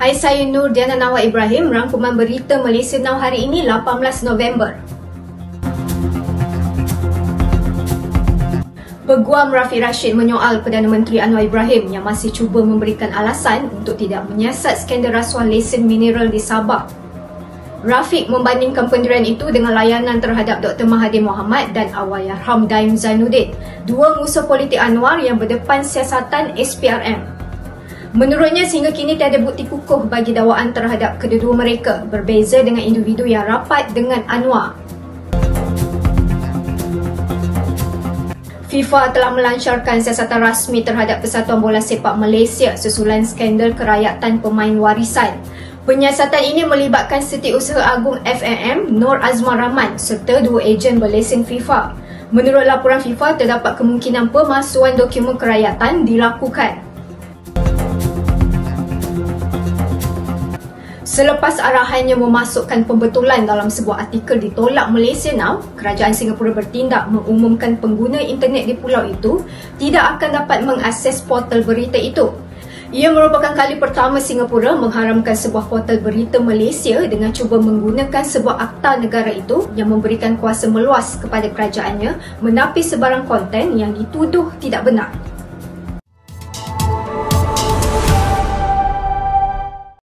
Hai, saya Nur Diana Nawar Ibrahim, rangkuman berita Malaysia Now hari ini 18 November. Peguam Rafiq Rashid menyoal Perdana Menteri Anwar Ibrahim yang masih cuba memberikan alasan untuk tidak menyiasat skandal rasuah lesen mineral di Sabah. Rafiq membandingkan pendirian itu dengan layanan terhadap Dr. Mahathir Mohamad dan Allahyarham Daim Zainuddin, dua musuh politik Anwar yang berdepan siasatan SPRM. Menurutnya, sehingga kini tiada bukti kukuh bagi dakwaan terhadap kedua-dua mereka, berbeza dengan individu yang rapat dengan Anwar. FIFA telah melancarkan siasatan rasmi terhadap Persatuan Bola Sepak Malaysia susulan skandal kerakyatan pemain warisan. Penyiasatan ini melibatkan Setiausaha Agung FMM Nur Azman Rahman serta dua ejen berlesen FIFA. Menurut laporan FIFA, terdapat kemungkinan pemalsuan dokumen kerakyatan dilakukan. Selepas arahannya memasukkan pembetulan dalam sebuah artikel ditolak Malaysia Now, kerajaan Singapura bertindak mengumumkan pengguna internet di pulau itu tidak akan dapat mengakses portal berita itu. Ia merupakan kali pertama Singapura mengharamkan sebuah portal berita Malaysia dengan cuba menggunakan sebuah akta negara itu yang memberikan kuasa meluas kepada kerajaannya menapis sebarang konten yang dituduh tidak benar.